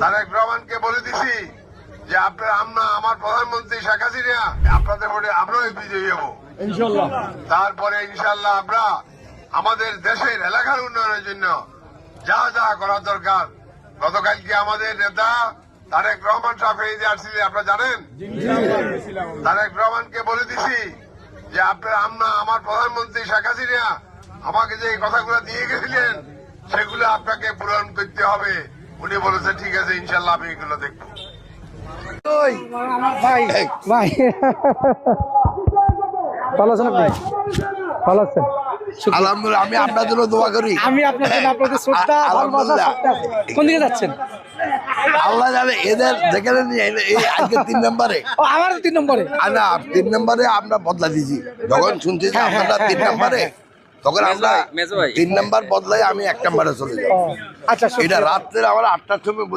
তারেক রহমানকে বলে দিছি যে আপনার আমার প্রধানমন্ত্রী শেখ হাসিনা আপনাদের ভোটে আমরাও বিজয়ী হবো ইনশাল্লাহ। তারপরে ইনশাল্লাহ আমরা আমাদের দেশের এলাকার উন্নয়নের জন্য যা যা করা দরকার, গতকালকে আমাদের নেতা তারেক রহমান সাহেব আসছিলেন, আপনারা জানেন। তারেক রহমানকে বলে দিছি যে আপনার আমার প্রধানমন্ত্রী শেখ হাসিনা আমাকে যে কথাগুলো দিয়ে গেছিলেন সেগুলো আপনাকে পূরণ করতে হবে। উনি বলেছেন ঠিক আছে, ইনশাল্লাহ আমি এগুলো দেখবো। ভাই ভাই ভালো আছেন আপনি? ভালো আছেন? আলহামদুলিল্লাহ, আমি আপনার জন্য দোয়া করি। আমি আপনার জন্য আপনাদের শ্রদ্ধা ভালোবাসা সবটা আছে। কোন দিকে যাচ্ছেন? আল্লাহ জানে, এদের দেখে এই আজকে 3 নম্বরে ও আমার 3 নম্বরে। না 3 নম্বরে আমরা বদলা দিয়েছি। যখন শুনছি যে আপনারা 3 নম্বরে, তখন আমরা 3 নম্বর বদলাই আমি 1 নম্বরে চলে যাই। আচ্ছা, এটা রাত্রে আমার 8টার সময়